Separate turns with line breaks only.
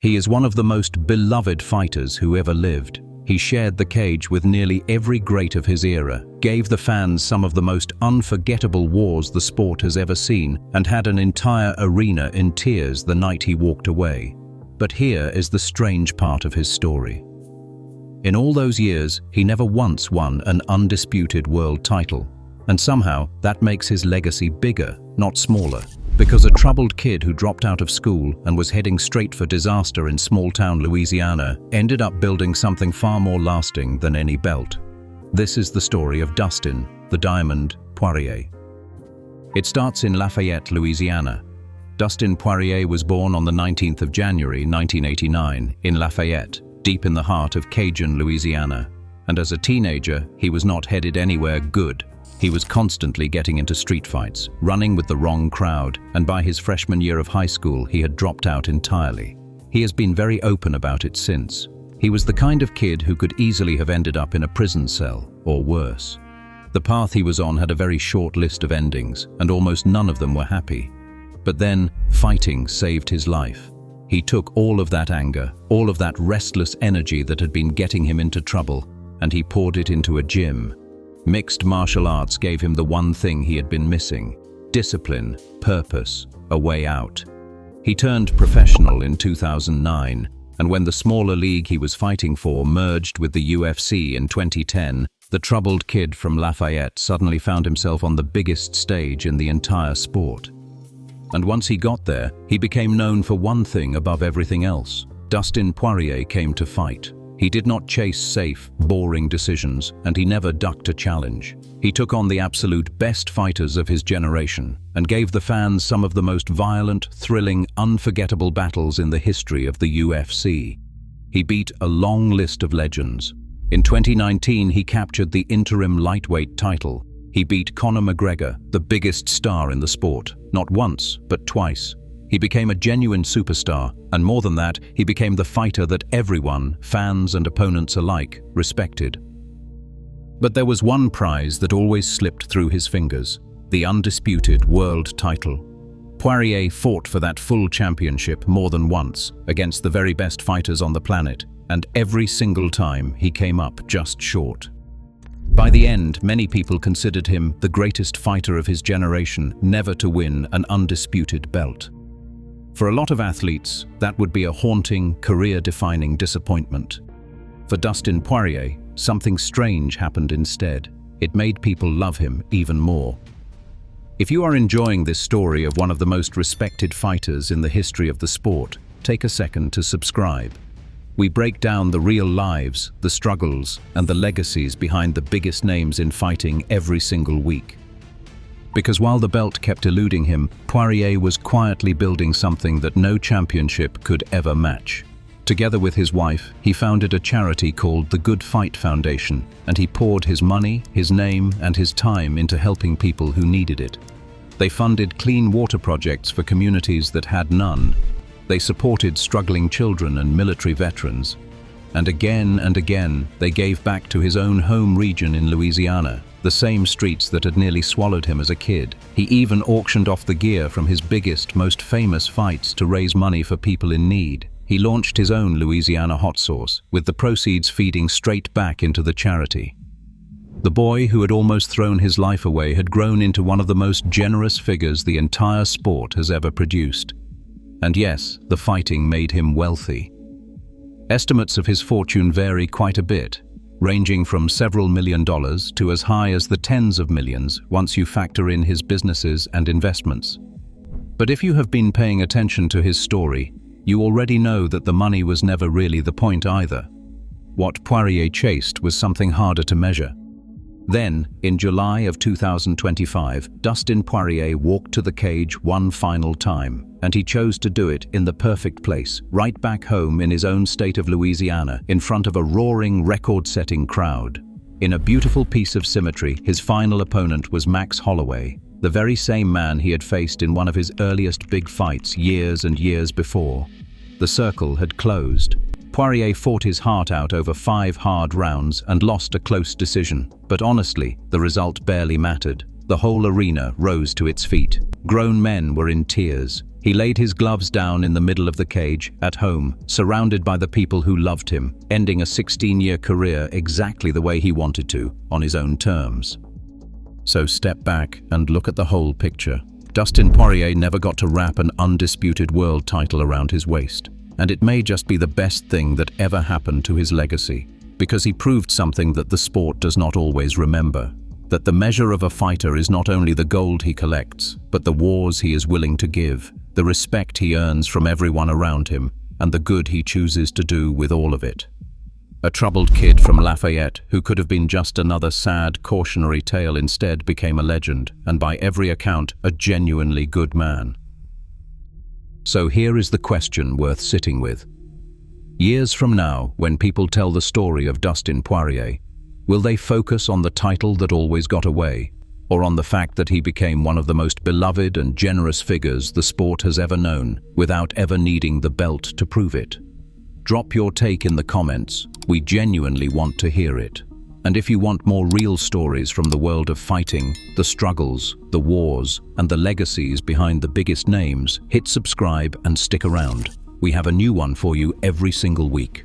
He is one of the most beloved fighters who ever lived. He shared the cage with nearly every great of his era, gave the fans some of the most unforgettable wars the sport has ever seen, and had an entire arena in tears the night he walked away. But here is the strange part of his story. In all those years, he never once won an undisputed world title. And somehow, that makes his legacy bigger, not smaller. Because a troubled kid who dropped out of school and was heading straight for disaster in small-town Louisiana ended up building something far more lasting than any belt. This is the story of Dustin, the Diamond, Poirier. It starts in Lafayette, Louisiana. Dustin Poirier was born on the 19th of January 1989 in Lafayette, deep in the heart of Cajun Louisiana. And as a teenager, he was not headed anywhere good. He was constantly getting into street fights, running with the wrong crowd, and by his freshman year of high school, he had dropped out entirely. He has been very open about it since. He was the kind of kid who could easily have ended up in a prison cell, or worse. The path he was on had a very short list of endings, and almost none of them were happy. But then, fighting saved his life. He took all of that anger, all of that restless energy that had been getting him into trouble, and he poured it into a gym. Mixed martial arts gave him the one thing he had been missing: discipline, purpose, a way out. He turned professional in 2009, and when the smaller league he was fighting for merged with the UFC in 2010, the troubled kid from Lafayette suddenly found himself on the biggest stage in the entire sport. And once he got there, he became known for one thing above everything else. Dustin Poirier came to fight. He did not chase safe, boring decisions, and he never ducked a challenge. He took on the absolute best fighters of his generation and gave the fans some of the most violent, thrilling, unforgettable battles in the history of the UFC. He beat a long list of legends. In 2019, he captured the interim lightweight title. He beat Conor McGregor, the biggest star in the sport, not once, but twice. He became a genuine superstar, and more than that, he became the fighter that everyone, fans and opponents alike, respected. But there was one prize that always slipped through his fingers: the undisputed world title. Poirier fought for that full championship more than once, against the very best fighters on the planet, and every single time he came up just short. By the end, many people considered him the greatest fighter of his generation never to win an undisputed belt. For a lot of athletes, that would be a haunting, career-defining disappointment. For Dustin Poirier, something strange happened instead. It made people love him even more. If you are enjoying this story of one of the most respected fighters in the history of the sport, take a second to subscribe. We break down the real lives, the struggles, and the legacies behind the biggest names in fighting every single week. Because while the belt kept eluding him, Poirier was quietly building something that no championship could ever match. Together with his wife, he founded a charity called the Good Fight Foundation, and he poured his money, his name, and his time into helping people who needed it. They funded clean water projects for communities that had none. They supported struggling children and military veterans. And again, they gave back to his own home region in Louisiana, the same streets that had nearly swallowed him as a kid. He even auctioned off the gear from his biggest, most famous fights to raise money for people in need. He launched his own Louisiana hot sauce, with the proceeds feeding straight back into the charity. The boy who had almost thrown his life away had grown into one of the most generous figures the entire sport has ever produced. And yes, the fighting made him wealthy. Estimates of his fortune vary quite a bit, ranging from several $1 million to as high as the tens of millions once you factor in his businesses and investments. But if you have been paying attention to his story, you already know that the money was never really the point either. What Poirier chased was something harder to measure. Then, in July of 2025, Dustin Poirier walked to the cage one final time, and he chose to do it in the perfect place, right back home in his own state of Louisiana, in front of a roaring, record-setting crowd. In a beautiful piece of symmetry, his final opponent was Max Holloway, the very same man he had faced in one of his earliest big fights years and years before. The circle had closed. Poirier fought his heart out over 5 hard rounds and lost a close decision, but honestly, the result barely mattered. The whole arena rose to its feet. Grown men were in tears. He laid his gloves down in the middle of the cage, at home, surrounded by the people who loved him, ending a 16-year career exactly the way he wanted to, on his own terms. So step back and look at the whole picture. Dustin Poirier never got to wrap an undisputed world title around his waist, and it may just be the best thing that ever happened to his legacy, because he proved something that the sport does not always remember. That the measure of a fighter is not only the gold he collects, but the wars he is willing to give, the respect he earns from everyone around him, and the good he chooses to do with all of it. A troubled kid from Lafayette, who could have been just another sad, cautionary tale, instead became a legend, and by every account, a genuinely good man. So here is the question worth sitting with. Years from now, when people tell the story of Dustin Poirier, will they focus on the title that always got away, or on the fact that he became one of the most beloved and generous figures the sport has ever known, without ever needing the belt to prove it? Drop your take in the comments. We genuinely want to hear it. And if you want more real stories from the world of fighting, the struggles, the wars, and the legacies behind the biggest names, hit subscribe and stick around. We have a new one for you every single week.